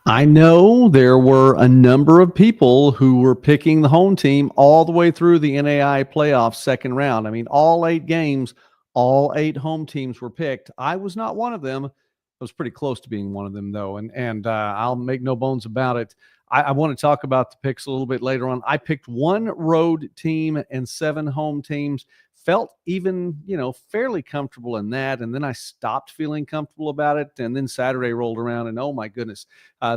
I know there were a number of people who were picking the home team all the way through the NAIA playoffs second round. I mean, all 8 games, all 8 home teams were picked. I was not one of them. I was pretty close to being one of them, though, and I'll make no bones about it. I want to talk about the picks a little bit later on. I picked 1 road team and 7 home teams. Felt even, fairly comfortable in that, and then I stopped feeling comfortable about it. And then Saturday rolled around, and oh my goodness,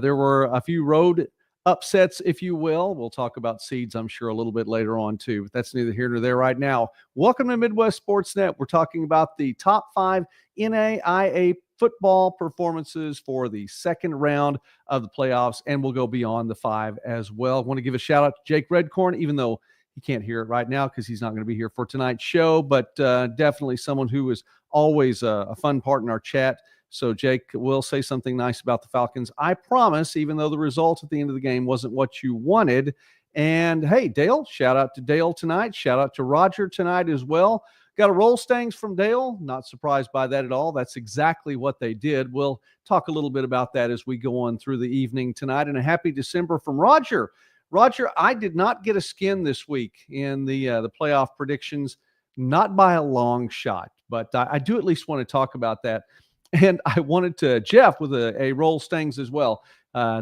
there were a few road upsets, if you will. We'll talk about seeds, I'm sure, a little bit later on, too. But that's neither here nor there right now. Welcome to Midwest Sportsnet. We're talking about the top 5 NAIA football performances for the second round of the playoffs, and we'll go beyond the 5 as well. I want to give a shout out to Jake Redcorn, even though he can't hear it right now because he's not going to be here for tonight's show, but definitely someone who is always a fun part in our chat. So Jake will say something nice about the Falcons, I promise, even though the result at the end of the game wasn't what you wanted. And hey, Dale, shout out to Dale tonight. Shout out to Roger tonight as well. Got a roll stangs from Dale. Not surprised by that at all. That's exactly what they did. We'll talk a little bit about that as we go on through the evening tonight. And a happy December from Roger. Roger, I did not get a skin this week in the playoff predictions, not by a long shot, but I do at least want to talk about that. And I wanted to, Jeff, with a roll stangs as well.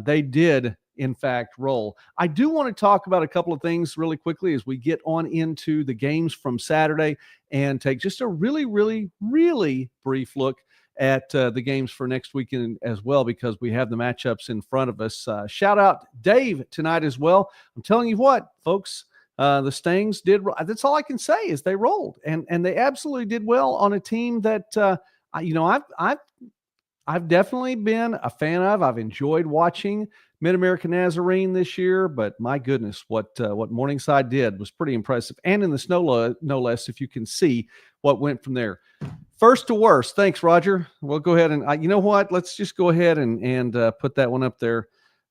They did, in fact, roll. I do want to talk about a couple of things really quickly as we get on into the games from Saturday and take just a really, really, really brief look at the games for next weekend as well, because we have the matchups in front of us. Shout out Dave tonight as well. I'm telling you what, folks, the Stangs did. That's all I can say is they rolled, and they absolutely did well on a team that I've definitely been a fan of. I've enjoyed watching Mid-American Nazarene this year, but my goodness, what Morningside did was pretty impressive, and in the snow, no less. If you can see what went from there. First to worst. Thanks, Roger. We'll go ahead and you know what? Let's just go ahead and put that one up there.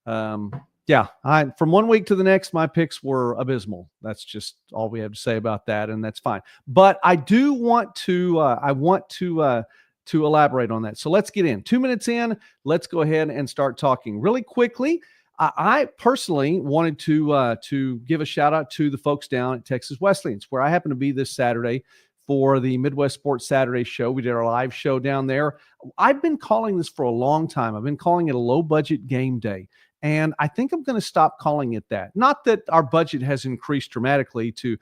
From 1 week to the next, my picks were abysmal. That's just all we have to say about that, and that's fine. But I do want to elaborate on that. So let's get in. 2 minutes in, let's go ahead and start talking really quickly. I personally wanted to give a shout out to the folks down at Texas Wesleyan's, where I happen to be this Saturday for the Midwest Sports Saturday show. We did our live show down there. I've been calling this for a long time. I've been calling it a low budget game day. And I think I'm going to stop calling it that. Not that our budget has increased dramatically to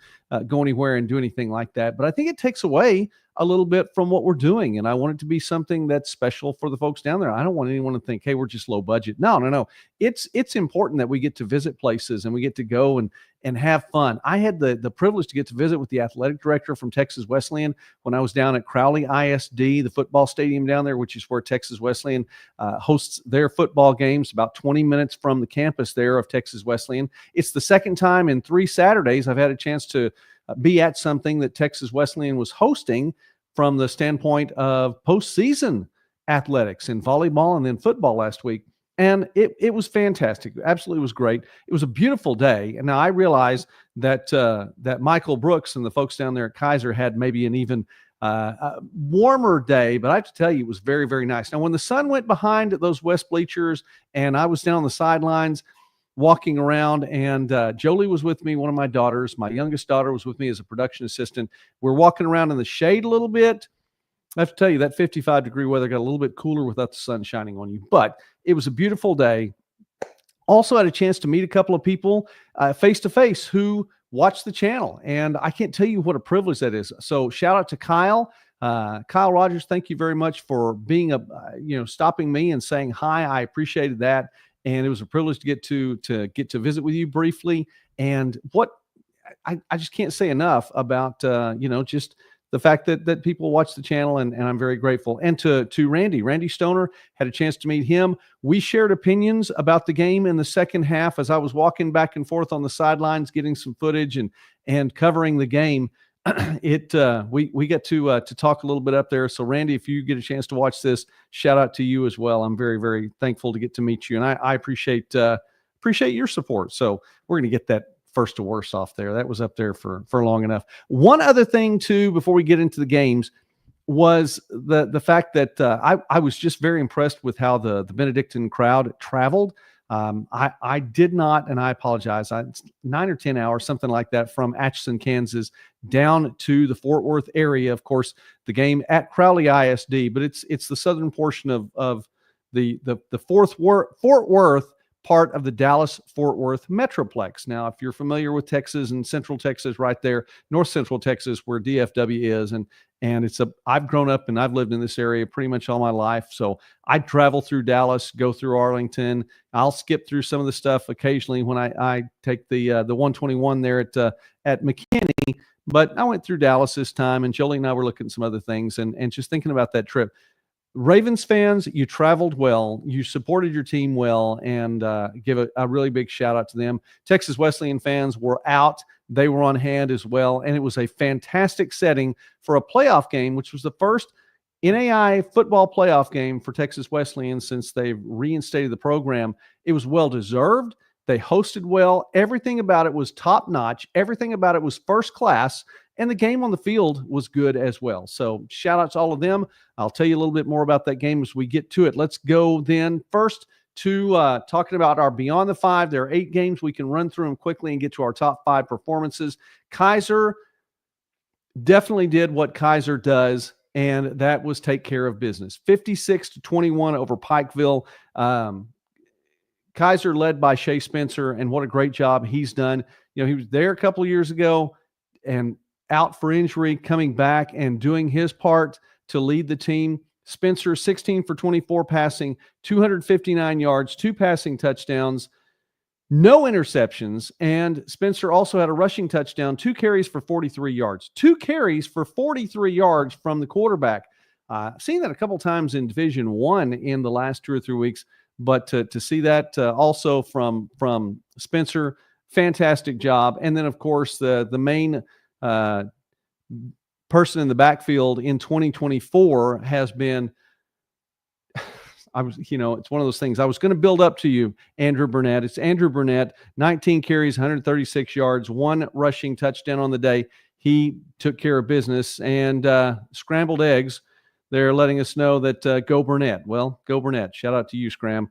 go anywhere and do anything like that, but I think it takes away a little bit from what we're doing. And I want it to be something that's special for the folks down there. I don't want anyone to think, hey, we're just low budget. No. It's important that we get to visit places and we get to go and have fun. I had the privilege to get to visit with the athletic director from Texas Wesleyan when I was down at Crowley ISD, the football stadium down there, which is where Texas Wesleyan hosts their football games, about 20 minutes from the campus there of Texas Wesleyan. It's the second time in 3 Saturdays I've had a chance to be at something that Texas Wesleyan was hosting from the standpoint of postseason athletics in volleyball and then football last week. And it was fantastic. Absolutely was great. It was a beautiful day. And now I realize that that Michael Brooks and the folks down there at Kaiser had maybe an even warmer day, but I have to tell you, it was very, very nice. Now, when the sun went behind those west bleachers and I was down on the sidelines walking around, and Jolie was with me, one of my daughters. My youngest daughter was with me as a production assistant. We're walking around in the shade a little bit. I have to tell you, that 55-degree weather got a little bit cooler without the sun shining on you, but it was a beautiful day. Also had a chance to meet a couple of people face-to-face who watch the channel, and I can't tell you what a privilege that is. So shout out to Kyle. Kyle Rogers, thank you very much for being stopping me and saying hi. I appreciated that. And it was a privilege to get to visit with you briefly. And what I just can't say enough about, just the fact that people watch the channel, and I'm very grateful. And to Randy Stoner, had a chance to meet him. We shared opinions about the game in the second half as I was walking back and forth on the sidelines, getting some footage and covering the game. We get to talk a little bit up there. So Randy, if you get a chance to watch this, shout out to you as well. I'm very, very thankful to get to meet you, and I appreciate your support. So we're going to get that first to worst off there. That was up there for long enough. One other thing too, before we get into the games, was the fact that I was just very impressed with how the Benedictine crowd traveled. I did not, and I apologize. It's 9 or 10 hours, something like that, from Atchison, Kansas, down to the Fort Worth area. Of course, the game at Crowley ISD, but it's the southern portion of the Fort Worth part of the Dallas-Fort Worth Metroplex. Now, if you're familiar with Texas and Central Texas, right there, North Central Texas, where DFW is, and I've grown up and I've lived in this area pretty much all my life. So I travel through Dallas, go through Arlington. I'll skip through some of the stuff occasionally when I take the 121 there at McKinney. But I went through Dallas this time, and Jolie and I were looking at some other things and just thinking about that trip. Ravens fans, you traveled well, you supported your team well, and give a really big shout out to them. Texas Wesleyan fans were out. They were on hand as well, and it was a fantastic setting for a playoff game, which was the first NAIA football playoff game for Texas Wesleyan since they've reinstated the program. It was well-deserved. They hosted well. Everything about it was top-notch. Everything about it was first class. And the game on the field was good as well. So shout out to all of them. I'll tell you a little bit more about that game as we get to it. Let's go then first to talking about our Beyond the Five. There are 8 games. We can run through them quickly and get to our top 5 performances. Kaiser definitely did what Kaiser does, and that was take care of business. 56-21 over Pikeville. Kaiser led by Shea Spencer, and what a great job he's done. You know, he was there a couple of years ago and out for injury, coming back and doing his part to lead the team. Spencer, 16 for 24 passing, 259 yards, 2 passing touchdowns, no interceptions. And Spencer also had a rushing touchdown, 2 carries for 43 yards. 2 carries for 43 yards from the quarterback. I've seen that a couple times in Division I in the last 2 or 3 weeks, but to see that also from Spencer, fantastic job. And then, of course, the main person in the backfield in 2024 has been, it's one of those things. I was going to build up to you, Andrew Burnett. It's Andrew Burnett, 19 carries, 136 yards, 1 rushing touchdown on the day. He took care of business, and scrambled eggs. They're letting us know that go Burnett. Well, go Burnett. Shout out to you, Scram.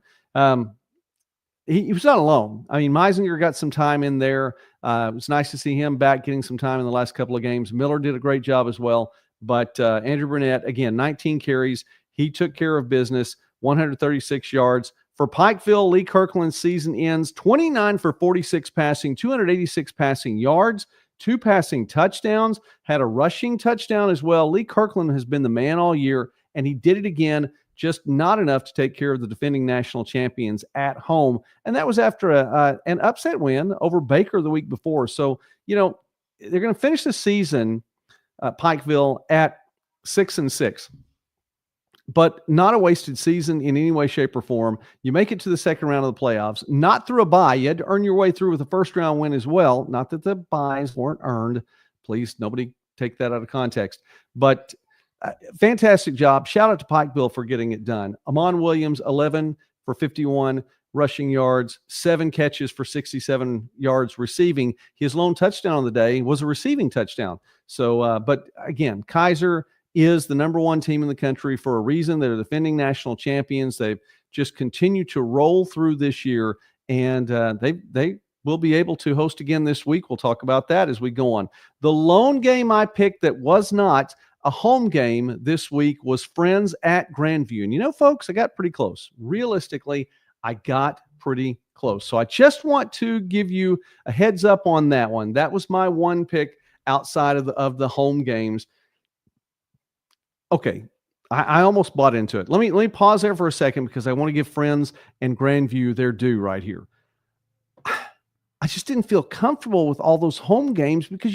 He was not alone. I mean, Meisinger got some time in there. It was nice to see him back getting some time in the last couple of games. Miller did a great job as well. But Andrew Burnett, again, 19 carries. He took care of business, 136 yards. For Pikeville, Lee Kirkland's season ends 29 for 46 passing, 286 passing yards, 2 passing touchdowns, had a rushing touchdown as well. Lee Kirkland has been the man all year, and he did it again, just not enough to take care of the defending national champions at home. And that was after an upset win over Baker the week before. So, they're going to finish the season, Pikeville, at 6-6. But not a wasted season in any way, shape, or form. You make it to the second round of the playoffs, not through a bye. You had to earn your way through with a first-round win as well. Not that the byes weren't earned. Please, nobody take that out of context. But fantastic job. Shout out to Pikeville for getting it done. Amon Williams, 11 for 51 rushing yards, 7 catches for 67 yards receiving. His lone touchdown of the day was a receiving touchdown. So, but again, Kaiser is the number 1 team in the country for a reason. They're defending national champions. They've just continued to roll through this year, and they will be able to host again this week. We'll talk about that as we go on. The lone game I picked that was not a home game this week was Friends at Grandview. And folks, I got pretty close. Realistically, I got pretty close. So I just want to give you a heads up on that one. That was my one pick outside of the home games. Okay, I almost bought into it. Let me pause there for a second because I want to give Friends and Grandview their due right here. I just didn't feel comfortable with all those home games because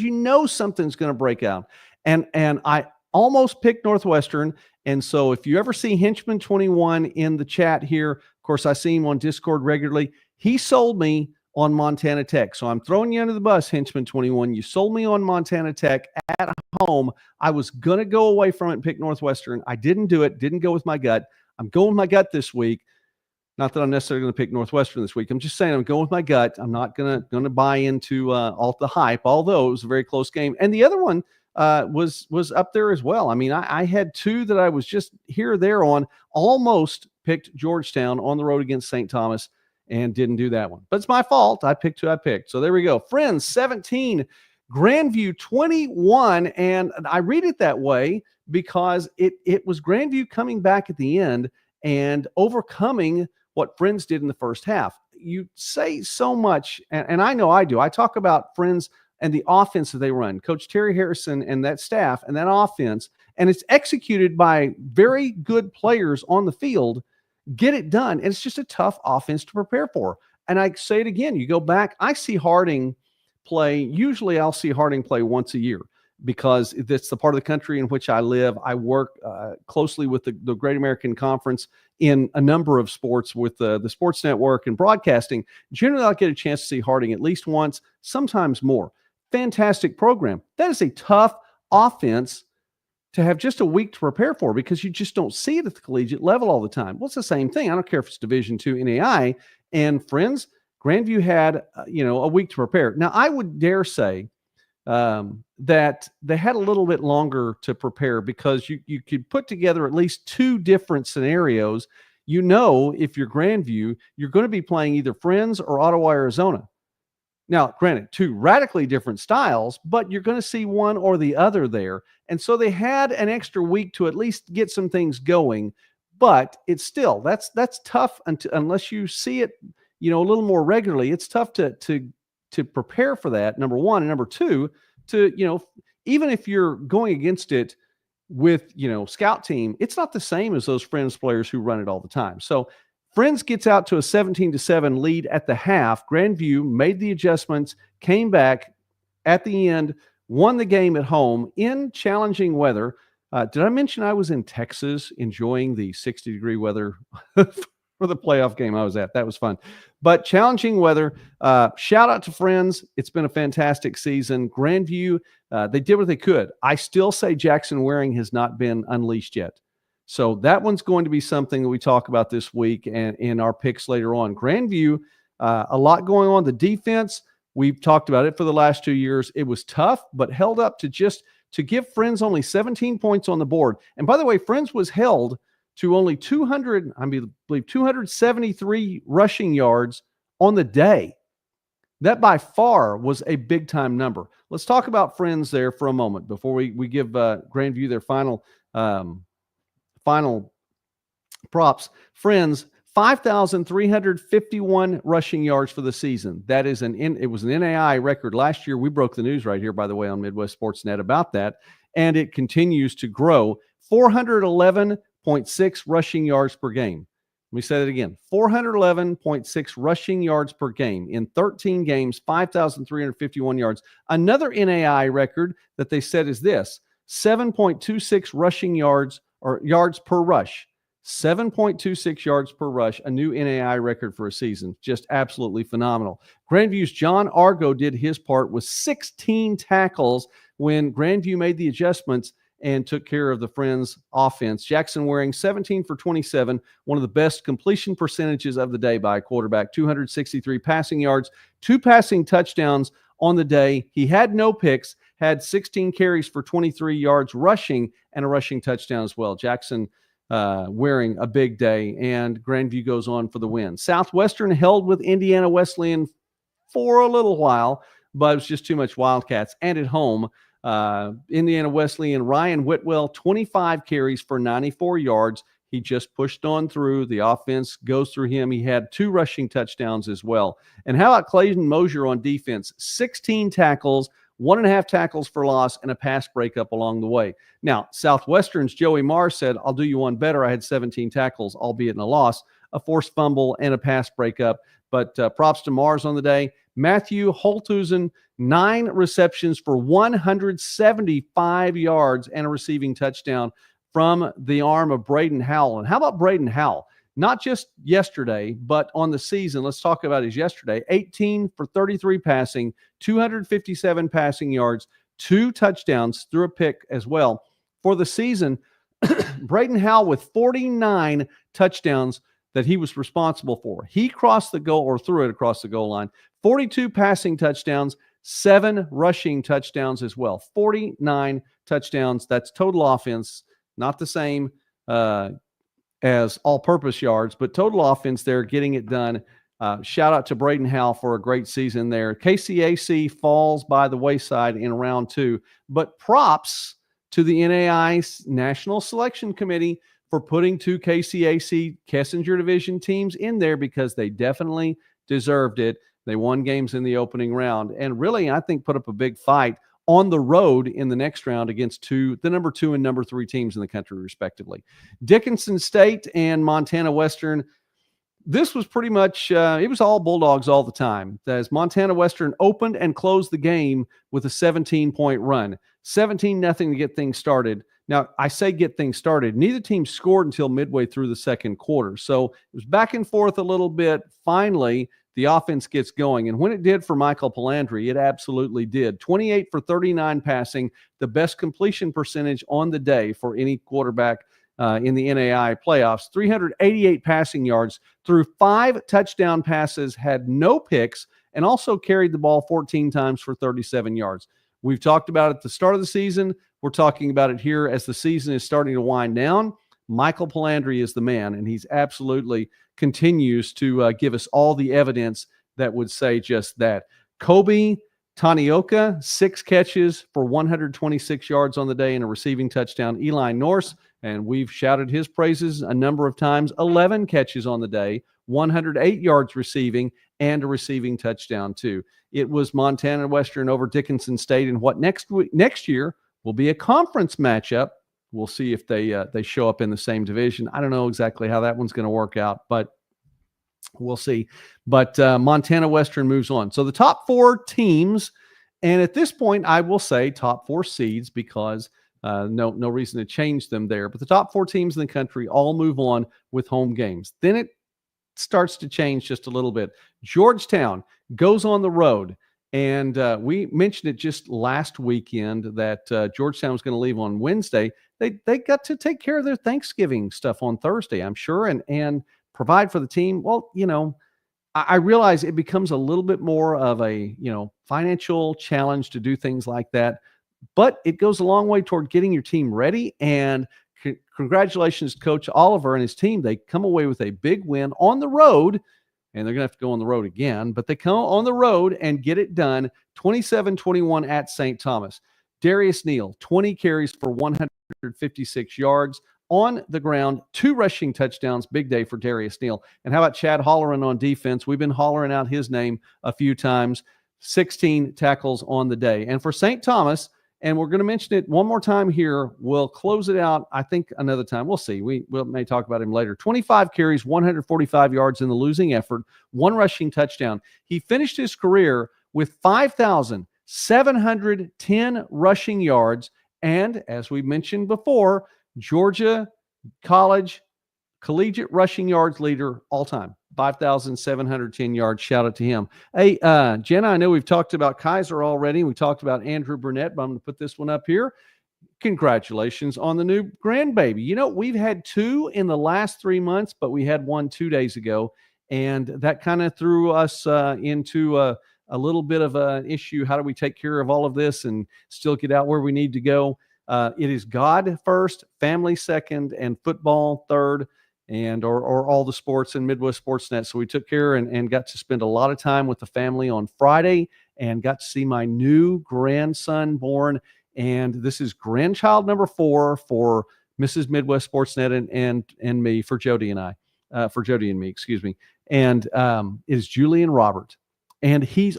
something's going to break out. And I almost picked Northwestern. And so if you ever see Henchman 21 in the chat here, of course, I see him on Discord regularly. He sold me on Montana Tech. So I'm throwing you under the bus, Henchman 21. You sold me on Montana Tech at home. I was going to go away from it and pick Northwestern. I didn't do it. Didn't go with my gut. I'm going with my gut this week. Not that I'm necessarily going to pick Northwestern this week. I'm just saying I'm going with my gut. I'm not going to buy into all the hype, although it was a very close game. And the other one was up there as well. I mean, I had two that I was just here or there on. Almost picked Georgetown on the road against St. Thomas and didn't do that one. But it's my fault. I picked who I picked. So there we go. Friends 17, Grandview 21. And I read it that way because it was Grandview coming back at the end and overcoming what Friends did in the first half. You say so much, and I know I do. I talk about Friends and the offense that they run, Coach Terry Harrison and that staff and that offense, and it's executed by very good players on the field, get it done. And it's just a tough offense to prepare for. And I say it again, you go back, I see Harding play. Usually I'll see Harding play once a year because that's the part of the country in which I live. I work closely with the Great American Conference in a number of sports with the Sports Network and broadcasting. Generally, I'll get a chance to see Harding at least once, sometimes more. Fantastic program. That is a tough offense to have just a week to prepare for because you just don't see it at the collegiate level all the time. Well, it's the same thing. I don't care if it's Division II NAIA. And Friends, Grandview had a week to prepare. Now, I would dare say that they had a little bit longer to prepare because you could put together at least two different scenarios. If you're Grandview, you're going to be playing either Friends or Ottawa, Arizona. Now, granted, two radically different styles, but you're going to see one or the other there. And so they had an extra week to at least get some things going, but it's still, that's tough unless you see it, a little more regularly. It's tough to prepare for that, number one. And number two, even if you're going against it with, scout team, it's not the same as those Friends players who run it all the time. So Friends gets out to a 17-7 lead at the half. Grandview made the adjustments, came back at the end, won the game at home in challenging weather. Did I mention I was in Texas enjoying the 60-degree weather for the playoff game I was at? That was fun. But challenging weather. Shout out to Friends. It's been a fantastic season. Grandview, they did what they could. I still say Jackson Waring has not been unleashed yet. So that one's going to be something that we talk about this week and in our picks later on. Grandview, a lot going on. The defense, we've talked about it for the last 2 years. It was tough, but held up to give Friends only 17 points on the board. And by the way, Friends was held to only 273 rushing yards on the day. That by far was a big time number. Let's talk about Friends there for a moment before we give Grandview their final props. Friends, 5,351 rushing yards for the season. That is it was an NAIA record last year. We broke the news right here, by the way, on Midwest Sportsnet about that. And it continues to grow. 411.6 rushing yards per game. Let me say that again. 411.6 rushing yards per game. In 13 games, 5,351 yards. Another NAIA record that they said is this, 7.26 rushing yards or yards per rush. 7.26 yards per rush, a new NAIA record for a season. Just absolutely phenomenal. Grandview's John Argo did his part with 16 tackles when Grandview made the adjustments and took care of the Friends offense. Jackson Waring, 17 for 27, one of the best completion percentages of the day by a quarterback, 263 passing yards, 2 passing touchdowns on the day. He had no picks, had 16 carries for 23 yards rushing and a rushing touchdown as well. Jackson Waring, a big day, and Grandview goes on for the win. Southwestern held with Indiana Wesleyan for a little while, but it was just too much Wildcats. And at home, Indiana Wesleyan, Ryan Whitwell, 25 carries for 94 yards. He just pushed on through. The offense goes through him. He had 2 rushing touchdowns as well. And how about Clayton Mosier on defense? 16 tackles, 1.5 tackles for loss, and a pass breakup along the way. Now, Southwestern's Joey Marr said, I'll do you one better. I had 17 tackles, albeit in a loss, a forced fumble, and a pass breakup. But props to Mars on the day. Matthew Holthusen, 9 receptions for 175 yards and a receiving touchdown from the arm of Braden Howell. And how about Braden Howell? Not just yesterday, but on the season. Let's talk about his yesterday. 18 for 33 passing, 257 passing yards, 2 touchdowns, threw a pick as well. For the season, Braden Howell with 49 touchdowns that he was responsible for. He crossed the goal or threw it across the goal line. 42 passing touchdowns, 7 rushing touchdowns as well. 49 touchdowns. That's total offense, not the same as all-purpose yards, but total offense there, getting it done. Shout out to Braden Howell for a great season there. KCAC falls by the wayside in round 2, but props to the NAIA National Selection Committee for putting 2 KCAC Kessinger Division teams in there because they definitely deserved it. They won games in the opening round and really, I think, put up a big fight on the road in the next round against the number 2 and number 3 teams in the country, respectively. Dickinson State and Montana Western. This was pretty much, it was all Bulldogs all the time, as Montana Western opened and closed the game with a 17-point run. 17-0 to get things started. Now, I say get things started. Neither team scored until midway through the second quarter. So it was back and forth a little bit. Finally, the offense gets going. And when it did for Michael Palandri, it absolutely did. 28 for 39 passing, the best completion percentage on the day for any quarterback in the NAIA playoffs. 388 passing yards, threw 5 touchdown passes, had no picks, and also carried the ball 14 times for 37 yards. We've talked about it at the start of the season. We're talking about it here as the season is starting to wind down. Michael Palandri is the man, and he's absolutely continues to give us all the evidence that would say just that. Kobe Tanioka, 6 catches for 126 yards on the day and a receiving touchdown. Eli Norse, and we've shouted his praises a number of times, 11 catches on the day, 108 yards receiving, and a receiving touchdown too. It was Montana Western over Dickinson State, and what next year will be a conference matchup. We'll see if they show up in the same division. I don't know exactly how that one's going to work out, but we'll see. But Montana Western moves on. So the top 4 teams, and at this point, I will say top 4 seeds because no reason to change them there. But the top 4 teams in the country all move on with home games. Then it starts to change just a little bit. Georgetown goes on the road. And we mentioned it just last weekend that Georgetown was going to leave on Wednesday. They got to take care of their Thanksgiving stuff on Thursday, I'm sure, and provide for the team. Well, I realize it becomes a little bit more of a financial challenge to do things like that, but it goes a long way toward getting your team ready. And congratulations, Coach Oliver and his team. They come away with a big win on the road. And they're going to have to go on the road again, but they come on the road and get it done, 27-21 at St. Thomas. Darius Neal, 20 carries for 156 yards on the ground, 2 rushing touchdowns, big day for Darius Neal. And how about Chad Holleran on defense? We've been hollering out his name a few times, 16 tackles on the day. And for St. Thomas, and we're going to mention it one more time here. We'll close it out, I think, another time. We'll see. We may talk about him later. 25 carries, 145 yards in the losing effort, 1 rushing touchdown. He finished his career with 5,710 rushing yards. And as we mentioned before, Georgia collegiate rushing yards leader all time. 5,710 yards. Shout out to him. Hey, Jenna, I know we've talked about Kaiser already. We talked about Andrew Burnett, but I'm going to put this one up here. Congratulations on the new grandbaby. We've had 2 in the last 3 months, but we had 1 2 days ago. And that kind of threw us into a little bit of an issue. How do we take care of all of this and still get out where we need to go? It is God first, family second, and football third. Or all the sports in Midwest Sportsnet. So we took care and got to spend a lot of time with the family on Friday and got to see my new grandson born. And this is grandchild number 4 for Mrs. Midwest Sportsnet and me, for Jody and me, excuse me. And it is Julian Robert. And he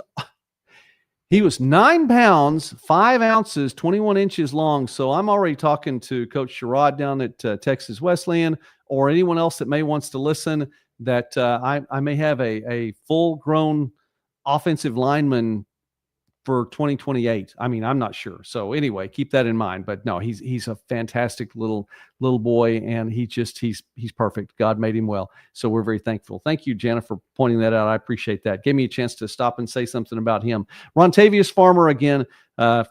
was 9 pounds, 5 ounces, 21 inches long. So I'm already talking to Coach Sherrod down at Texas Wesleyan, or anyone else that may wants to listen, that I may have a full-grown offensive lineman for 2028. I mean, I'm not sure. So anyway, keep that in mind. But no, he's a fantastic little boy, and he's perfect. God made him well. So we're very thankful. Thank you, Jenna, for pointing that out. I appreciate that. Gave me a chance to stop and say something about him. Rontavious Farmer again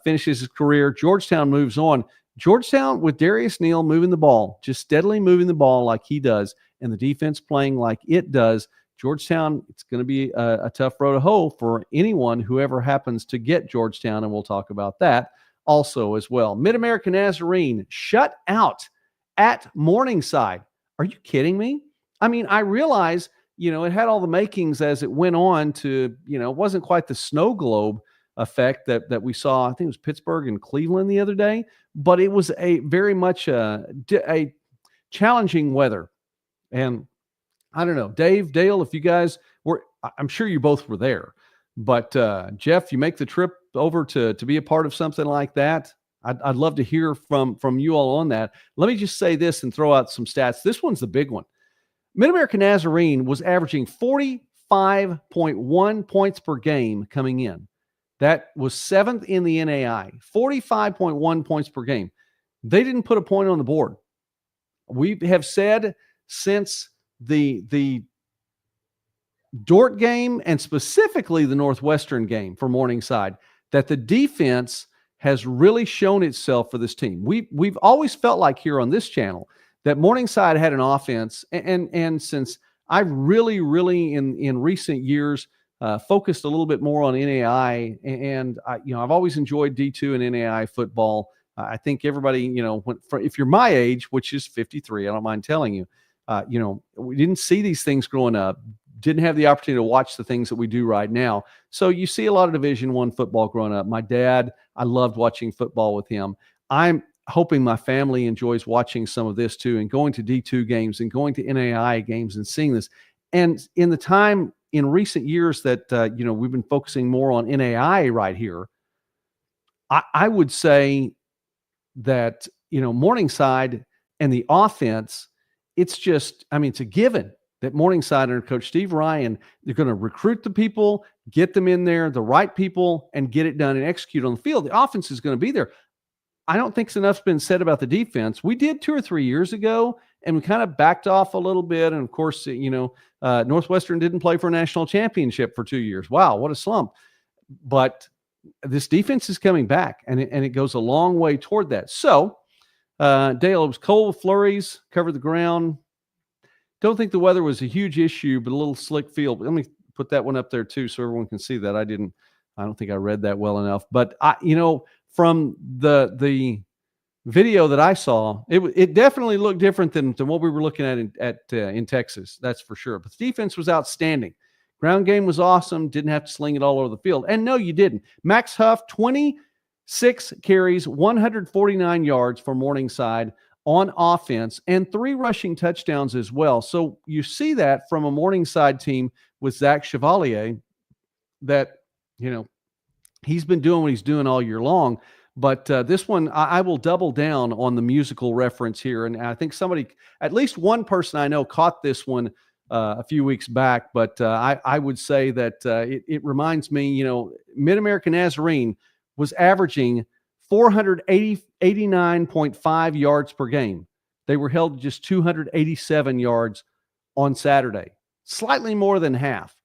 finishes his career. Georgetown moves on. Georgetown with Darius Neal moving the ball, just steadily moving the ball like he does, and the defense playing like it does. Georgetown, it's going to be a tough road to hoe for anyone who ever happens to get Georgetown, and we'll talk about that also as well. Mid-American Nazarene shut out at Morningside. Are you kidding me? I mean, I realize, it had all the makings as it went on to, it wasn't quite the snow globe effect that we saw. I think it was Pittsburgh and Cleveland the other day, but it was a very much a challenging weather. And I don't know, Dale, if you guys were, I'm sure you both were there, but Jeff, you make the trip over to be a part of something like that. I'd love to hear from you all on that. Let me just say this and throw out some stats. This one's the big one. Mid-American Nazarene was averaging 45.1 points per game coming in. That was 7th in the NAIA, 45.1 points per game. They didn't put a point on the board. We have said since the Dort game and specifically the Northwestern game for Morningside that the defense has really shown itself for this team. We've always felt like here on this channel that Morningside had an offense, and since I've really in recent years focused a little bit more on NAI, and I've always enjoyed D2 and NAI football. I think everybody, if you're my age, which is 53, I don't mind telling you, we didn't see these things growing up, didn't have the opportunity to watch the things that we do right now. So you see a lot of Division I football growing up. My dad, I loved watching football with him. I'm hoping my family enjoys watching some of this too, and going to D2 games and going to NAI games and seeing this. And in the time in recent years that, we've been focusing more on NAI right here, I would say that, Morningside and the offense, it's just, it's a given that Morningside under Coach Steve Ryan, they're going to recruit the people, get them in there, the right people, and get it done and execute on the field. The offense is going to be there. I don't think enough's been said about the defense. We did 2 or 3 years ago, and we kind of backed off a little bit. And of course, Northwestern didn't play for a national championship for 2 years. Wow, what a slump. But this defense is coming back, and it goes a long way toward that. So, Dale, it was cold with flurries, covered the ground. Don't think the weather was a huge issue, but a little slick field. Let me put that one up there too, so everyone can see that. I don't think I read that well enough. But from the video that I saw, it definitely looked different than what we were looking at in Texas. That's for sure. But the defense was outstanding. Ground game was awesome. Didn't have to sling it all over the field. And no, you didn't. Max Huff, 26 carries, 149 yards for Morningside on offense, and 3 rushing touchdowns as well. So you see that from a Morningside team with Zach Chevalier that, he's been doing what he's doing all year long. But this one, I will double down on the musical reference here. And I think at least one person I know caught this one a few weeks back. But I would say that it reminds me, Mid-American Nazarene was averaging 489.5 yards per game. They were held to just 287 yards on Saturday, slightly more than half.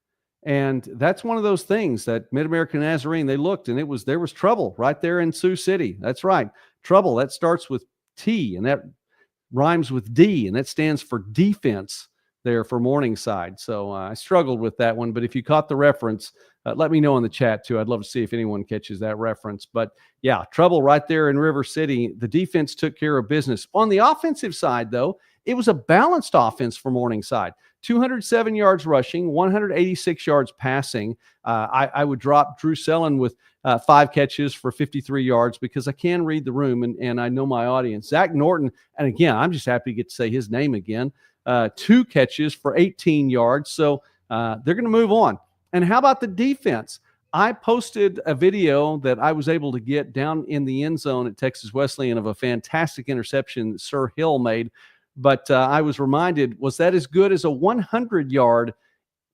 And that's one of those things that Mid-American Nazarene, they looked, and there was trouble right there in Sioux City. That's right. Trouble. That starts with T, and that rhymes with D, and that stands for defense there for Morningside. So I struggled with that one. But if you caught the reference, let me know in the chat too. I'd love to see if anyone catches that reference. But yeah, trouble right there in River City. The defense took care of business. On the offensive side, though, it was a balanced offense for Morningside. 207 yards rushing, 186 yards passing. I would drop Drew Sellen with 5 catches for 53 yards because I can read the room and I know my audience. Zach Norton, and again, I'm just happy to get to say his name again, 2 catches for 18 yards. So they're going to move on. And how about the defense? I posted a video that I was able to get down in the end zone at Texas Wesleyan of a fantastic interception that Sir Hill made. But I was reminded, was that as good as a 100-yard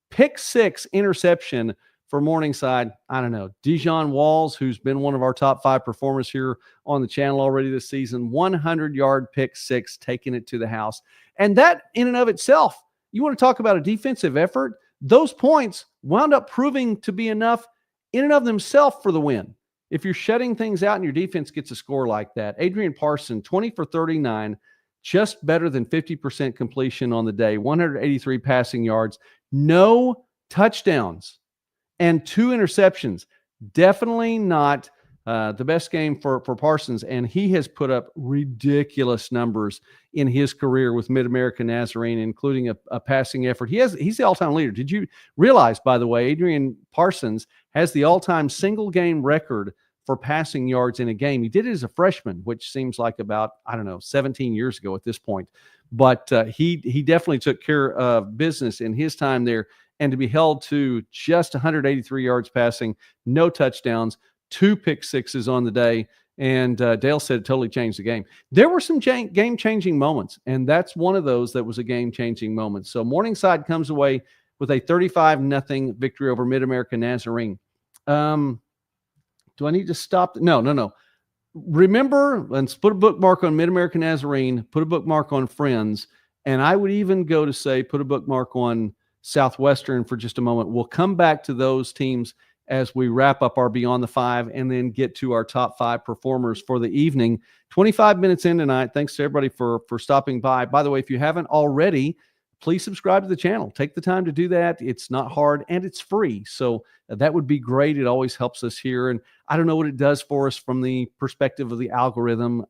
pick 6 interception for Morningside? I don't know. Dijon Walls, who's been one of our top 5 performers here on the channel already this season, 100-yard pick 6, taking it to the house. And that in and of itself, you want to talk about a defensive effort? Those points wound up proving to be enough in and of themselves for the win. If you're shutting things out and your defense gets a score like that, Adrian Parson, 20 for 39, just better than 50% completion on the day, 183 passing yards. no touchdowns and 2 interceptions. Definitely not the best game for Parsons, and he has put up ridiculous numbers in his career with Mid-American Nazarene, including a passing effort. He's the all-time leader. Did you realize, by the way, Adrian Parsons has the all-time single-game record for passing yards in a game? He did it as a freshman, which seems like about, 17 years ago at this point. But he definitely took care of business in his time there, and to be held to just 183 yards passing, no touchdowns, 2 pick sixes on the day, and Dale said it totally changed the game. There were some game-changing moments, and that's one of those that was a game-changing moment. So Morningside comes away with a 35-0 victory over Mid-American Nazarene. Do I need to stop? No. Remember, let's put a bookmark on Mid-American Nazarene, put a bookmark on Friends, and I would even go to say put a bookmark on Southwestern for just a moment. We'll come back to those teams as we wrap up our Beyond the Five and then get to our top 5 performers for the evening. 25 minutes in tonight. Thanks to everybody for stopping by. By the way, if you haven't already, please subscribe to the channel. Take the time to do that. It's not hard and it's free. So that would be great. It always helps us here. And I don't know what it does for us from the perspective of the algorithm.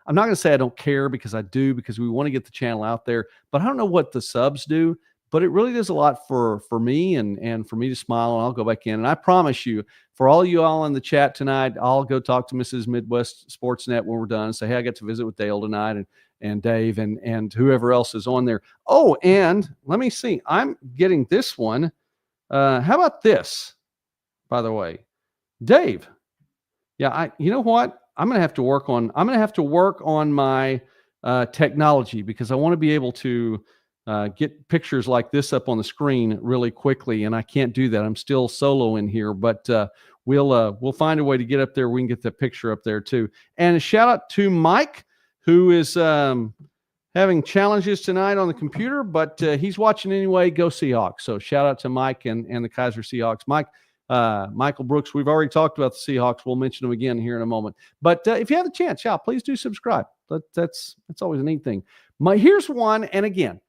I'm not going to say I don't care, because I do, because we want to get the channel out there. But I don't know what the subs do. But it really does a lot for me and for me to smile, and I'll go back in. And I promise you, for all you all in the chat tonight, I'll go talk to Mrs. Midwest Sportsnet when we're done and say, hey, I got to visit with Dale tonight and Dave and whoever else is on there. Oh, and let me see. I'm getting this one. How about this, by the way? Dave. Yeah, you know what? I'm going to have to work on my technology, because I want to be able to get pictures like this up on the screen really quickly, and I can't do that. I'm still solo in here, but we'll find a way to get up there. We can get the picture up there too. And a shout out to Mike, who is having challenges tonight on the computer, but he's watching anyway. Go Seahawks! So shout out to Mike and the Kaiser Seahawks. Michael Brooks, we've already talked about the Seahawks. We'll mention them again here in a moment. But if you have the chance, please do subscribe. That's always a neat thing. Here's one, and again,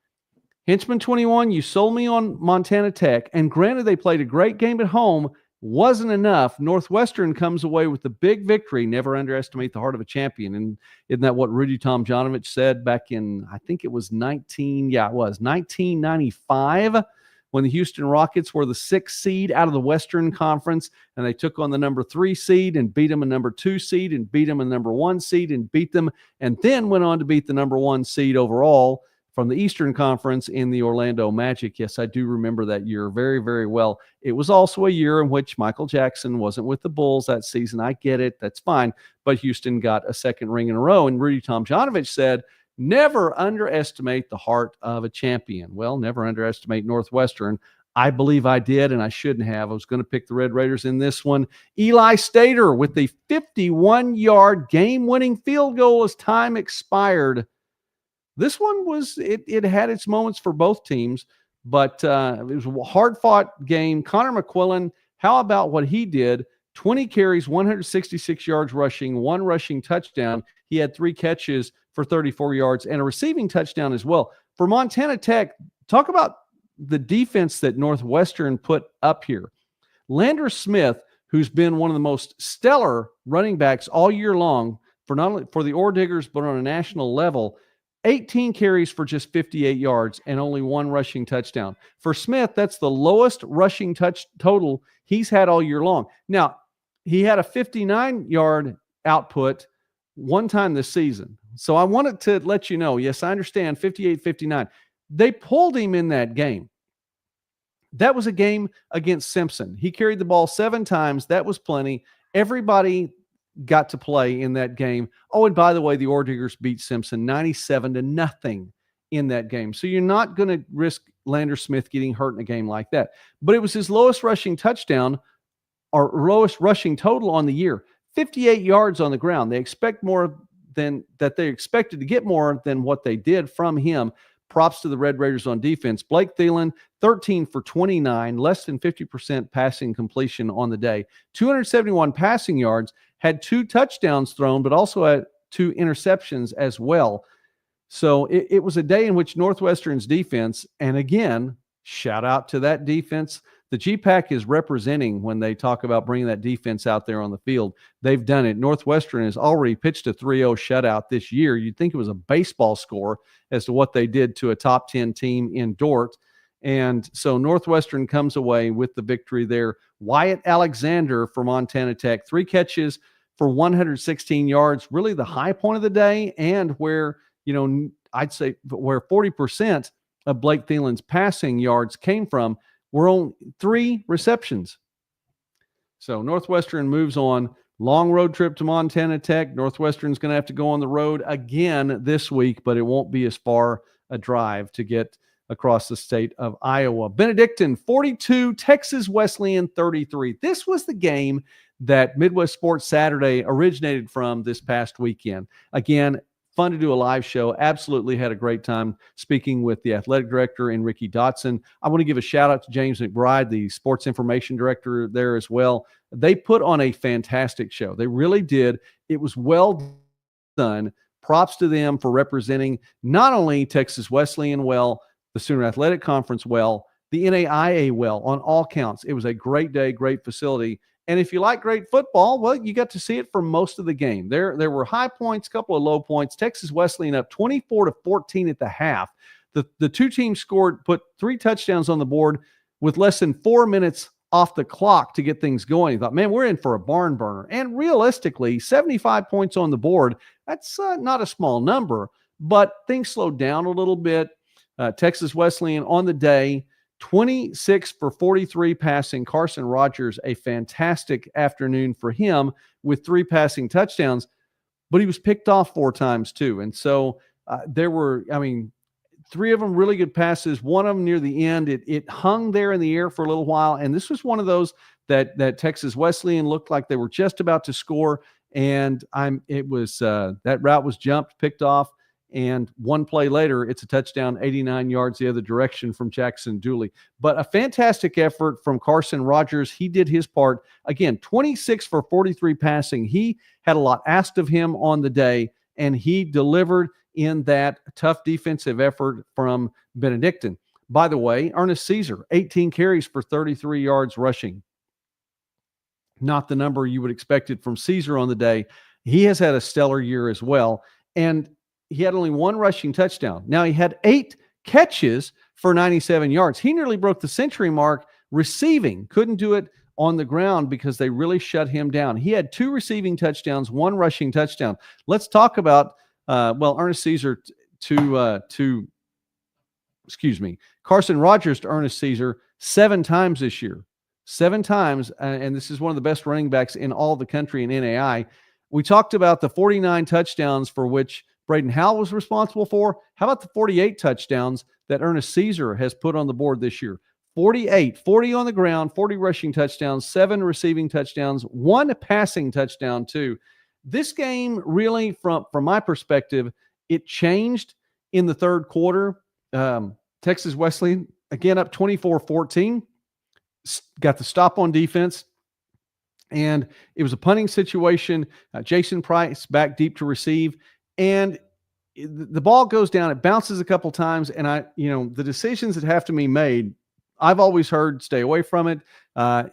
Henchman 21, you sold me on Montana Tech, and granted they played a great game at home, wasn't enough. Northwestern comes away with the big victory. Never underestimate the heart of a champion. And isn't that what Rudy Tomjanovich said back in, I think it was 1995, when the Houston Rockets were the 6th seed out of the Western Conference, and they took on the number 3 seed and beat them a number 2 seed and beat them a number 1 seed and beat them, and then went on to beat the number 1 seed overall from the Eastern Conference in the Orlando Magic. Yes, I do remember that year very, very well. It was also a year in which Michael Jackson wasn't with the Bulls that season. I get it. That's fine. But Houston got a 2nd ring in a row. And Rudy Tomjanovich said, never underestimate the heart of a champion. Well, never underestimate Northwestern. I believe I did, and I shouldn't have. I was going to pick the Red Raiders in this one. Eli Stater with the 51-yard game-winning field goal as time expired. This one it had its moments for both teams, but it was a hard-fought game. Connor McQuillan, how about what he did? 20 carries, 166 yards rushing, 1 rushing touchdown. He had 3 catches for 34 yards and a receiving touchdown as well. For Montana Tech, talk about the defense that Northwestern put up here. Landers Smith, who's been one of the most stellar running backs all year long for not only for the Ore Diggers, but on a national level, 18 carries for just 58 yards and only 1 rushing touchdown. For Smith, that's the lowest rushing touch total he's had all year long. Now, he had a 59-yard output one time this season. So I wanted to let you know, yes, I understand 58-59. They pulled him in that game. That was a game against Simpson. He carried the ball 7 times. That was plenty. Everybody got to play in that game. Oh, and by the way, the Ore Diggers beat Simpson 97-0 in that game. So you're not going to risk Landers Smith getting hurt in a game like that. But it was his lowest rushing touchdown or lowest rushing total on the year. 58 yards on the ground. They expect more than that. They expected to get more than what they did from him. Props to the Red Raiders on defense. Blake Thielen, 13 for 29, less than 50% passing completion on the day. 271 passing yards, had 2 touchdowns thrown, but also had 2 interceptions as well. So it was a day in which Northwestern's defense, and again, Shout out to that defense. The GPAC is representing when they talk about bringing that defense out there on the field. They've done it. Northwestern has already pitched a 3-0 shutout this year. You'd think it was a baseball score as to what they did to a top 10 team in Dort. And so Northwestern comes away with the victory there. Wyatt Alexander for Montana Tech, 3 catches for 116 yards, really the high point of the day, and where, I'd say where 40% of Blake Thielen's passing yards came from were on 3 receptions. So Northwestern moves on. Long road trip to Montana Tech. Northwestern's going to have to go on the road again this week, but it won't be as far a drive to get across the state of Iowa. Benedictine 42, Texas Wesleyan 33. This was the game that Midwest Sports Saturday originated from this past weekend. Again, fun to do a live show. Absolutely had a great time speaking with the athletic director and Ricky Dotson. I want to give a shout out to James McBride, the sports information director there as well. They put on a fantastic show. They really did. It was well done. Props to them for representing not only Texas Wesleyan well, the Sooner Athletic Conference well, the NAIA well on all counts. It was a great day, great facility. And if you like great football, well, you got to see it for most of the game. There were high points, a couple of low points. Texas Wesleyan up 24-14 at the half. The 2 teams put 3 touchdowns on the board with less than 4 minutes off the clock to get things going. You thought, man, we're in for a barn burner. And realistically, 75 points on the board, that's not a small number, but things slowed down a little bit. Texas Wesleyan on the day, 26 for 43 passing. Carson Rogers, a fantastic afternoon for him with 3 passing touchdowns, but he was picked off 4 times too. And so there were, 3 of them really good passes. One of them near the end, it hung there in the air for a little while. And this was one of those that Texas Wesleyan looked like they were just about to score. And that route was jumped, picked off. And 1 play later, it's a touchdown, 89 yards the other direction from Jackson Dooley. But a fantastic effort from Carson Rogers. He did his part. Again, 26 for 43 passing. He had a lot asked of him on the day, and he delivered in that tough defensive effort from Benedictine. By the way, Ernest Caesar, 18 carries for 33 yards rushing. Not the number you would expect it from Caesar on the day. He has had a stellar year as well. And he had only 1 rushing touchdown. Now he had 8 catches for 97 yards. He nearly broke the century mark receiving. Couldn't do it on the ground because they really shut him down. He had 2 receiving touchdowns, 1 rushing touchdown. Let's talk about, Ernest Caesar Carson Rogers to Ernest Caesar 7 times this year. 7 times, and this is one of the best running backs in all the country in NAI. We talked about the 49 touchdowns for which Braden Howell was responsible for. How about the 48 touchdowns that Ernest Caesar has put on the board this year? 40 on the ground, 40 rushing touchdowns, 7 receiving touchdowns, 1 passing touchdown too. This game really, from my perspective, it changed in the 3rd quarter. Texas Wesleyan, again, up 24-14, got the stop on defense. And it was a punting situation. Jason Price back deep to receive. And the ball goes down, it bounces a couple times, and the decisions that have to be made, I've always heard stay away from it.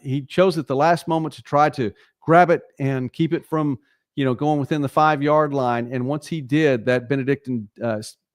He chose at the last moment to try to grab it and keep it from, going within the 5-yard line. And once he did, that Benedictine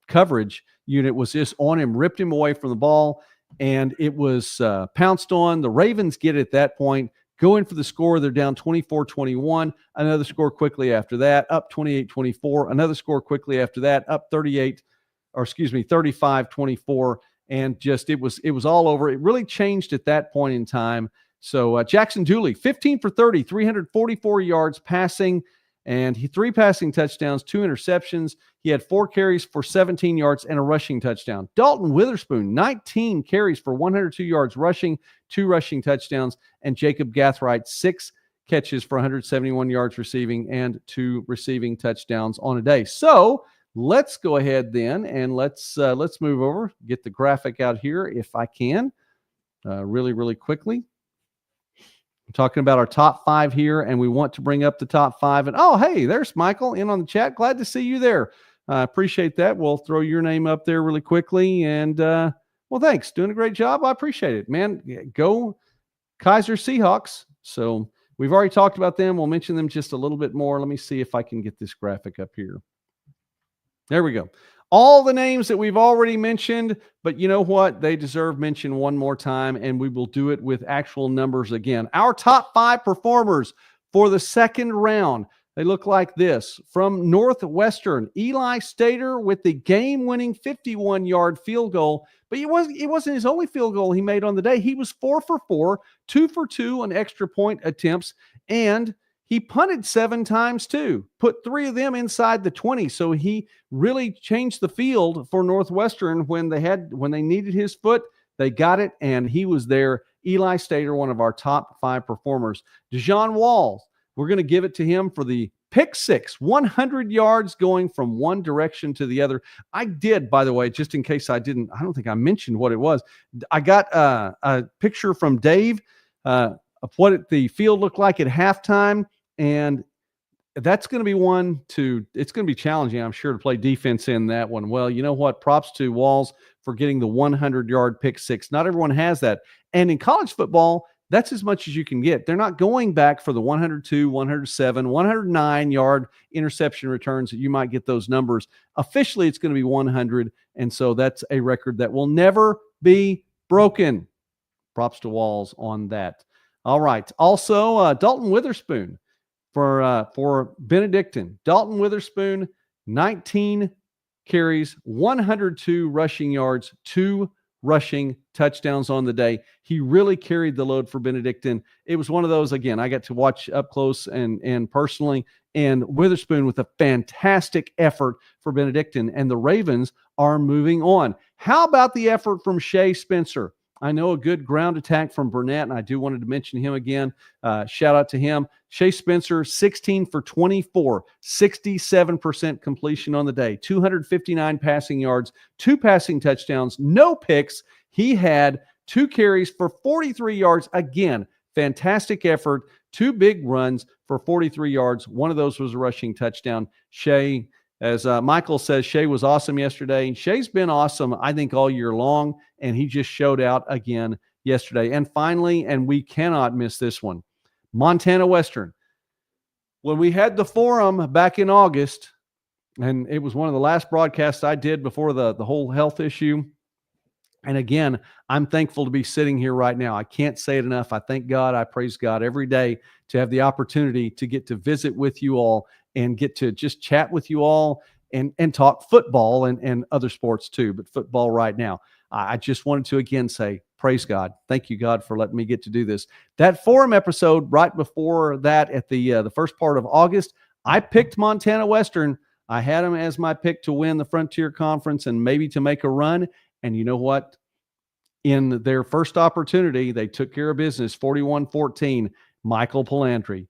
coverage unit was just on him, ripped him away from the ball, and it was pounced on. The Ravens get it at that point, go in for the score. They're down 24-21. Another score quickly after that, up 28-24. Another score quickly after that, up 35-24. And just it was all over. It really changed at that point in time. So Jackson Dooley, 15 for 30, 344 yards passing, and 3 passing touchdowns, 2 interceptions. He had 4 carries for 17 yards and a rushing touchdown. Dalton Witherspoon, 19 carries for 102 yards rushing, 2 rushing touchdowns. And Jacob Gathright, 6 catches for 171 yards receiving and 2 receiving touchdowns on a day. So let's go ahead then and let's move over, get the graphic out here if I can, really, really quickly. I'm talking about our top 5 here, and we want to bring up the top 5. And hey, there's Michael in on the chat. Glad to see you there. Appreciate that. We'll throw your name up there really quickly, and Well, thanks. Doing a great job. I appreciate it, man. Go Kaiser Seahawks. So we've already talked about them. We'll mention them just a little bit more. Let me see if I can get this graphic up here. There we go. All the names that we've already mentioned, but you know what? They deserve mention one more time, and we will do it with actual numbers again. Our top 5 performers for the second round, they look like this. From Northwestern, Eli Stater with the game-winning 51-yard field goal, but it wasn't his only field goal he made on the day. He was 4 for 4, 2 for 2 on extra point attempts, and he punted 7 times too, put 3 of them inside the 20. So he really changed the field for Northwestern when they needed his foot. They got it, and he was there. Eli Stater, one of our top 5 performers. Deshaun Walls, we're going to give it to him for the pick 6, 100 yards going from one direction to the other. I did, by the way, just in case I don't think I mentioned what it was. I got a picture from Dave of what the field looked like at halftime. And that's going to be it's going to be challenging, I'm sure, to play defense in that one. Well, you know what? Props to Walls for getting the 100-yard pick 6. Not everyone has that. And in college football, that's as much as you can get. They're not going back for the 102, 107, 109-yard interception returns that you might get those numbers. Officially, it's going to be 100. And so that's a record that will never be broken. Props to Walls on that. All right. Also, Dalton Witherspoon. For Benedictine, Dalton Witherspoon, 19 carries, 102 rushing yards, 2 rushing touchdowns on the day. He really carried the load for Benedictine. It was one of those, again, I got to watch up close and personally, and Witherspoon with a fantastic effort for Benedictine, and the Ravens are moving on. How about the effort from Shea Spencer? I know a good ground attack from Burnett, and I do wanted to mention him again. Shout out to him. Shea Spencer, 16 for 24, 67% completion on the day, 259 passing yards, 2 passing touchdowns, no picks. He had 2 carries for 43 yards. Again, fantastic effort. 2 big runs for 43 yards. One of those was a rushing touchdown. Shea, as Michael says, Shea was awesome yesterday. Shea's been awesome, I think, all year long, and he just showed out again yesterday. And finally, and we cannot miss this one, Montana Western. When we had the forum back in August, and it was one of the last broadcasts I did before the whole health issue. And again, I'm thankful to be sitting here right now. I can't say it enough. I thank God. I praise God every day to have the opportunity to get to visit with you all and get to just chat with you all and talk football and other sports too, but football right now. I just wanted to again say, praise God. Thank you, God, for letting me get to do this. That forum episode right before that at the first part of August, I picked Montana Western. I had them as my pick to win the Frontier Conference and maybe to make a run. And you know what? In their first opportunity, they took care of business, 41-14, Michael Palandri.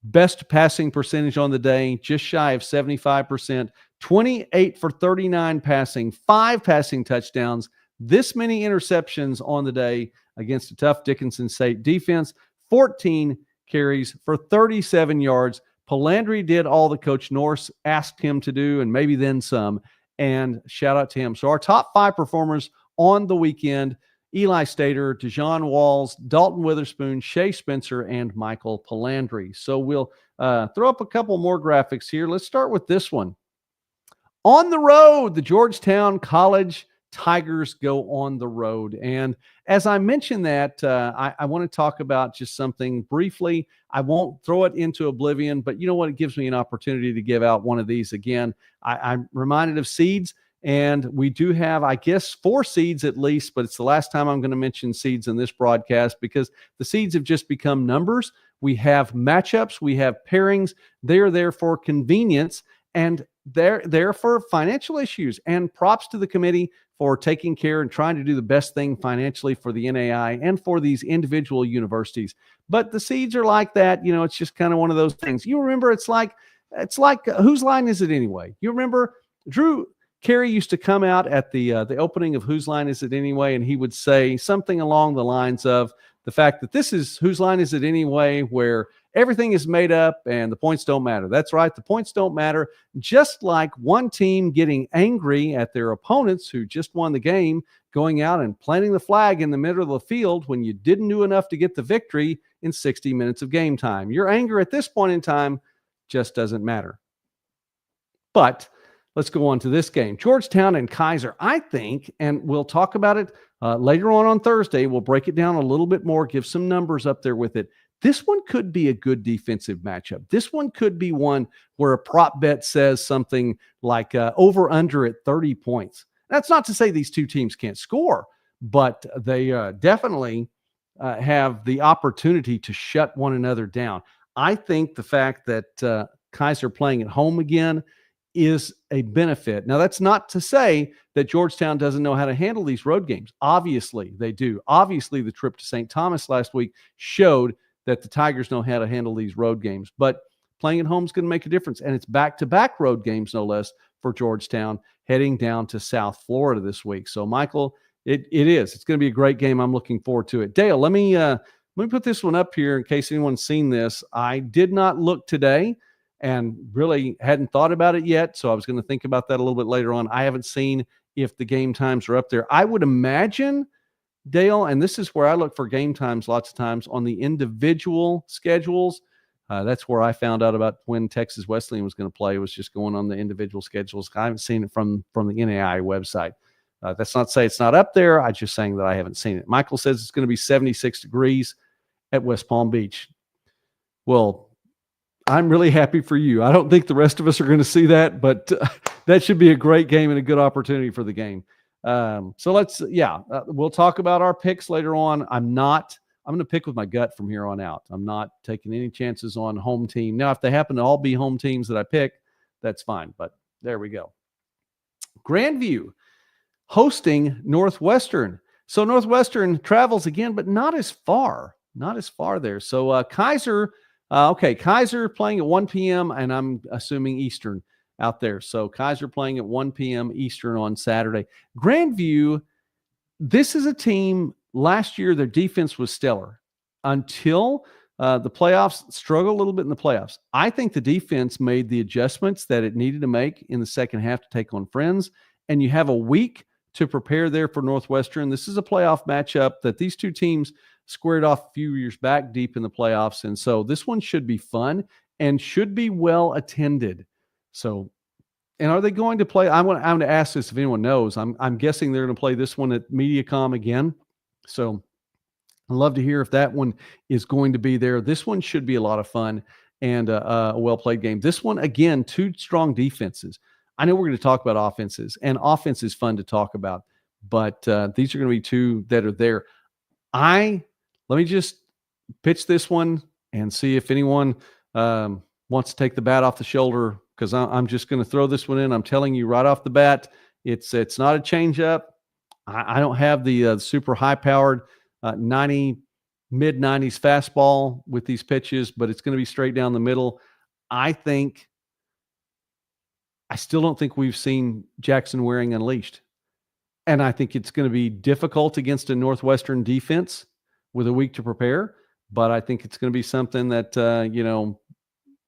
Best passing percentage on the day, just shy of 75%, 28 for 39 passing, 5 passing touchdowns, this many interceptions on the day against a tough Dickinson State defense, 14 carries for 37 yards. Palandri did all that Coach Norris asked him to do and maybe then some, and shout out to him. So our top 5 performers on the weekend, Eli Stater, Deshaun Walls, Dalton Witherspoon, Shea Spencer, and Michael Palandri. So we'll throw up a couple more graphics here. Let's start with this one. On the road, the Georgetown College Tigers go on the road. And as I mentioned that, I want to talk about just something briefly. I won't throw it into oblivion, but you know what? It gives me an opportunity to give out one of these again. I'm reminded of seeds. And we do have, I guess, 4 seeds at least, but it's the last time I'm going to mention seeds in this broadcast because the seeds have just become numbers. We have matchups, we have pairings. They're there for convenience, and they're there for financial issues. And props to the committee for taking care and trying to do the best thing financially for the NAIA and for these individual universities. But the seeds are like that. You know, it's just kind of one of those things. You remember, it's like whose line is it anyway? You remember Drew Carey used to come out at the opening of Whose Line Is It Anyway, and he would say something along the lines of the fact that this is Whose Line Is It Anyway, where everything is made up and the points don't matter. That's right, the points don't matter. Just like one team getting angry at their opponents who just won the game going out and planting the flag in the middle of the field when you didn't do enough to get the victory in 60 minutes of game time. Your anger at this point in time just doesn't matter. But let's go on to this game. Georgetown and Kaiser, I think, and we'll talk about it later on Thursday. We'll break it down a little bit more, give some numbers up there with it. This one could be a good defensive matchup. This one could be one where a prop bet says something like over under at 30 points. That's not to say these two teams can't score, but they definitely have the opportunity to shut one another down. I think the fact that Kaiser playing at home again is a benefit. Now, that's not to say that Georgetown doesn't know how to handle these road games. Obviously, they do. Obviously, the trip to St. Thomas last week showed that the Tigers know how to handle these road games. But playing at home is going to make a difference, and it's back-to-back road games, no less, for Georgetown heading down to South Florida this week. So, Michael, it is. It's going to be a great game. I'm looking forward to it. Dale, let me put this one up here in case anyone's seen this. I did not look today and really hadn't thought about it yet, so I was going to think about that a little bit later on. I haven't seen if the game times are up there. I would imagine, Dale, and this is where I look for game times lots of times on the individual schedules. That's where I found out about when Texas Wesleyan was going to play. It was just going on the individual schedules. I haven't seen it from the NAIA website. That's not to say it's not up there. I'm just saying that I haven't seen it. Michael says it's going to be 76 degrees at West Palm Beach. Well, I'm really happy for you. I don't think the rest of us are going to see that, but that should be a great game and a good opportunity for the game. So we'll talk about our picks later on. I'm going to pick with my gut from here on out. I'm not taking any chances on home team. Now, if they happen to all be home teams that I pick, that's fine. But there we go. Grandview hosting Northwestern. So Northwestern travels again, but not as far there. So Kaiser playing at 1 p.m. and I'm assuming Eastern out there. So Kaiser playing at 1 p.m. Eastern on Saturday. Grandview, this is a team, last year their defense was stellar until the playoffs, struggled a little bit in the playoffs. I think the defense made the adjustments that it needed to make in the second half to take on Friends, and you have a week to prepare there for Northwestern. This is a playoff matchup that these two teams squared off a few years back deep in the playoffs. And so this one should be fun and should be well attended. So, and are they going to play? I'm going to ask this if anyone knows. I'm guessing they're going to play this one at MediaCom again. So I'd love to hear if that one is going to be there. This one should be a lot of fun and a well-played game. This one, again, two strong defenses. I know we're going to talk about offenses, and offense is fun to talk about, but these are going to be two that are there. Let me just pitch this one and see if anyone wants to take the bat off the shoulder, because I'm just going to throw this one in. I'm telling you right off the bat, it's not a changeup. I don't have the super high-powered mid-90s fastball with these pitches, but it's going to be straight down the middle. I still don't think we've seen Jackson Waring unleashed. And I think it's going to be difficult against a Northwestern defense with a week to prepare. But I think it's going to be something that,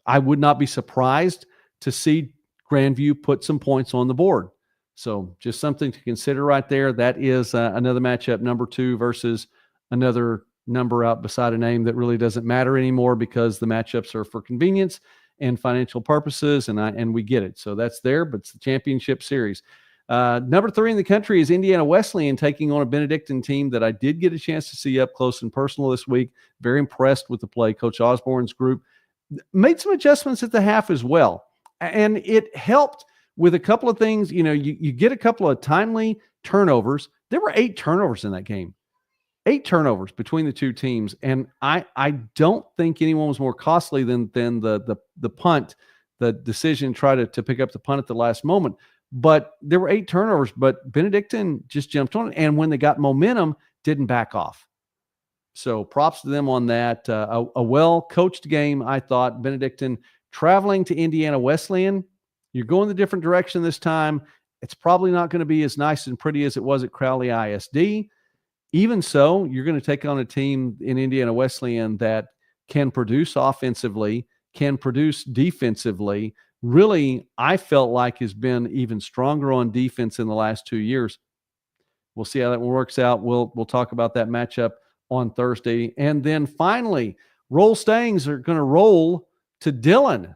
I would not be surprised to see Grandview put some points on the board. So just something to consider right there. That is another matchup, number 2 versus another number out beside a name that really doesn't matter anymore, because the matchups are for convenience and financial purposes, and we get it. So that's there, but it's the championship series. Number 3 in the country is Indiana Wesleyan taking on a Benedictine team that I did get a chance to see up close and personal this week. Very impressed with the play. Coach Osborne's group made some adjustments at the half as well, and it helped with a couple of things. You get a couple of timely turnovers. There were 8 turnovers in that game. 8 turnovers between the two teams, and I don't think anyone was more costly than the punt, the decision to try to pick up the punt at the last moment. But there were 8 turnovers, but Benedictine just jumped on it, and when they got momentum, didn't back off. So props to them on that. A well-coached game, I thought. Benedictine traveling to Indiana Wesleyan. You're going the different direction this time. It's probably not going to be as nice and pretty as it was at Crowley ISD. Even so, you're going to take on a team in Indiana Wesleyan that can produce offensively, can produce defensively. Really, I felt like has been even stronger on defense in the last 2 years. we'll see how that one works out. We'll talk about that matchup on Thursday. And then finally, Roll Stangs are going to roll to Dillon.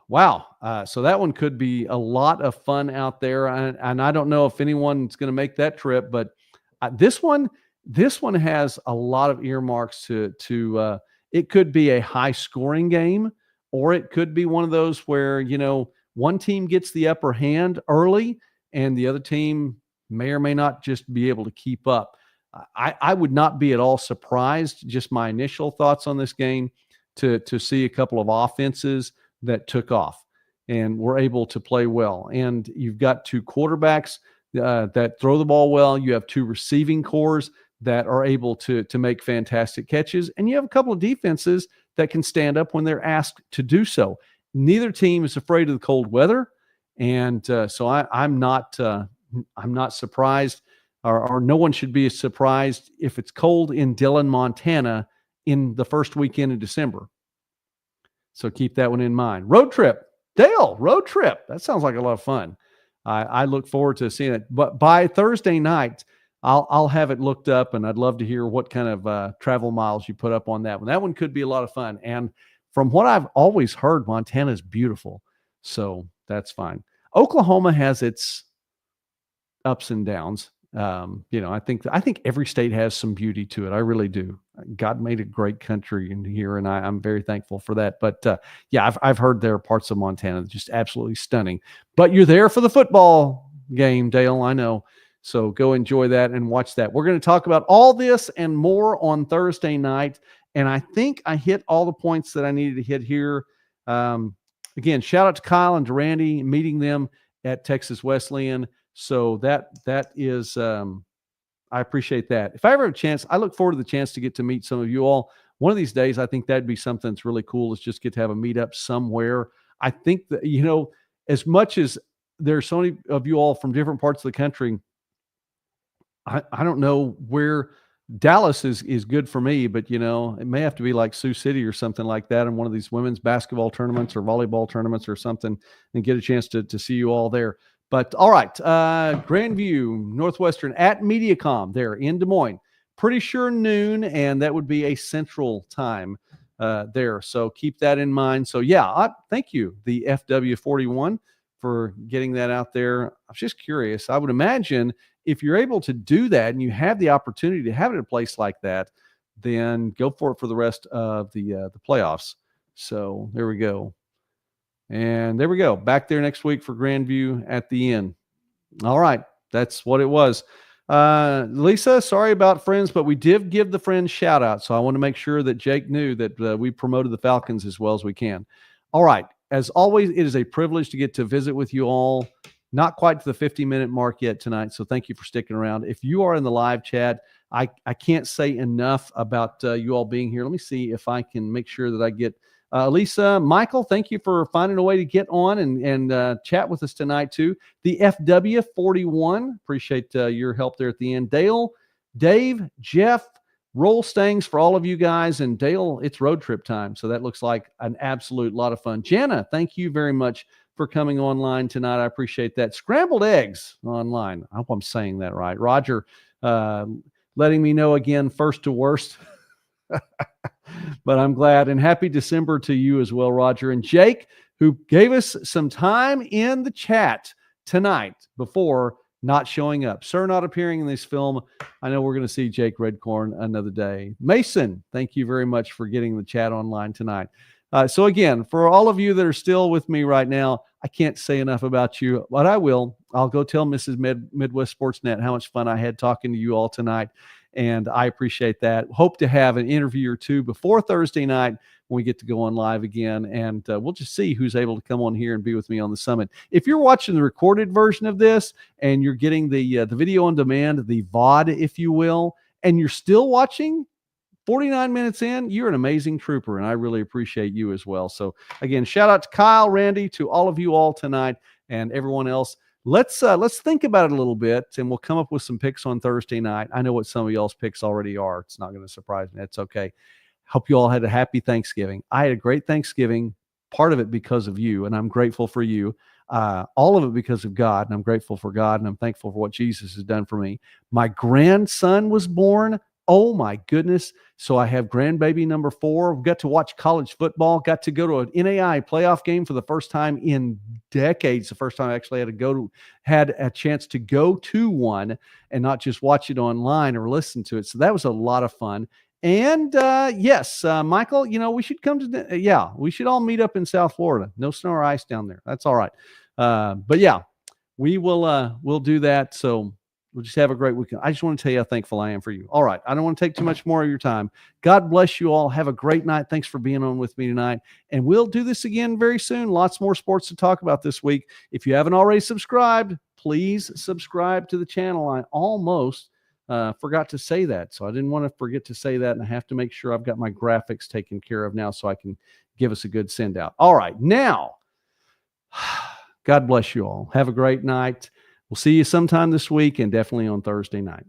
Wow. So that one could be a lot of fun out there. And I don't know if anyone's going to make that trip, but this one has a lot of earmarks to it could be a high scoring game, or it could be one of those where, one team gets the upper hand early and the other team may or may not just be able to keep up. I would not be at all surprised, just my initial thoughts on this game, to see a couple of offenses that took off and were able to play well. And you've got two quarterbacks that throw the ball well. You have two receiving cores that are able to make fantastic catches. And you have a couple of defenses that can stand up when they're asked to do so. Neither team is afraid of the cold weather. And so I'm not surprised, or no one should be surprised if it's cold in Dillon, Montana in the first weekend of December. So keep that one in mind. Road trip. Dale, road trip. That sounds like a lot of fun. I look forward to seeing it. But by Thursday night, I'll have it looked up, and I'd love to hear what kind of travel miles you put up on that one. That one could be a lot of fun. And from what I've always heard, Montana is beautiful. So that's fine. Oklahoma has its ups and downs. I think every state has some beauty to it. I really do. God made a great country in here, and I'm very thankful for that. But I've heard there are parts of Montana that are just absolutely stunning. But you're there for the football game, Dale, I know. So go enjoy that and watch that. We're going to talk about all this and more on Thursday night. And I think I hit all the points that I needed to hit here. Again, shout out to Kyle and Durante, meeting them at Texas Wesleyan. So that is, I appreciate that. If I ever have a chance, I look forward to the chance to get to meet some of you all. One of these days, I think that'd be something that's really cool, is just get to have a meetup somewhere. I think that, as much as there's so many of you all from different parts of the country, I don't know where. Dallas is good for me, but it may have to be like Sioux City or something like that in one of these women's basketball tournaments or volleyball tournaments or something, and get a chance to see you all there. But all right, Grandview Northwestern at MediaCom there in Des Moines. Pretty sure noon, and that would be a central time there. So keep that in mind. So thank you, the FW41, for getting that out there. I was just curious. I would imagine if you're able to do that and you have the opportunity to have it in a place like that, then go for it for the rest of the playoffs. So there we go. And there we go. Back there next week for Grandview at the end. All right. That's what it was. Lisa, sorry about Friends, but we did give the Friends shout out. So I want to make sure that Jake knew that we promoted the Falcons as well as we can. All right. As always, it is a privilege to get to visit with you all. Not quite to the 50-minute mark yet tonight, so thank you for sticking around. If you are in the live chat, I can't say enough about you all being here. Let me see if I can make sure that I get Lisa, Michael, thank you for finding a way to get on and chat with us tonight too. The FW41, appreciate your help there at the end. Dale, Dave, Jeff, Roll Stangs for all of you guys. And Dale, it's road trip time, so that looks like an absolute lot of fun. Jana, thank you very much for coming online tonight. I appreciate that. Scrambled eggs online. I hope I'm saying that right. Roger, letting me know again, first to worst. But I'm glad, and happy December to you as well, Roger. And Jake, who gave us some time in the chat tonight before not showing up. Sir, not appearing in this film. I know we're going to see Jake Redcorn another day. Mason, thank you very much for getting the chat online tonight. So again, for all of you that are still with me right now, I can't say enough about you, but I will. I'll go tell Mrs. Midwest Sportsnet how much fun I had talking to you all tonight, and I appreciate that. Hope to have an interview or two before Thursday night when we get to go on live again, and we'll just see who's able to come on here and be with me on the summit. If you're watching the recorded version of this and you're getting the video on demand, the VOD, if you will, and you're still watching 49 minutes in, you're an amazing trooper, and I really appreciate you as well. So again, shout out to Kyle, Randy, to all of you all tonight, and everyone else. Let's think about it a little bit, and we'll come up with some picks on Thursday night. I know what some of y'all's picks already are. It's not going to surprise me. That's okay. Hope you all had a happy Thanksgiving. I had a great Thanksgiving, part of it because of you, and I'm grateful for you. All of it because of God, and I'm grateful for God, and I'm thankful for what Jesus has done for me. My grandson was born. Oh my goodness. So I have grandbaby number 4. Got to watch college football, got to go to an NAIA playoff game for the first time in decades. The first time I actually had a chance to go to one and not just watch it online or listen to it. So that was a lot of fun. And yes, Michael, we should come to, we should all meet up in South Florida. No snow or ice down there. That's all right. But yeah, we'll do that. So we'll just have a great weekend. I just want to tell you how thankful I am for you. All right. I don't want to take too much more of your time. God bless you all. Have a great night. Thanks for being on with me tonight. And we'll do this again very soon. Lots more sports to talk about this week. If you haven't already subscribed, please subscribe to the channel. I almost forgot to say that. So I didn't want to forget to say that. And I have to make sure I've got my graphics taken care of now so I can give us a good send out. All right. Now, God bless you all. Have a great night. We'll see you sometime this week and definitely on Thursday night.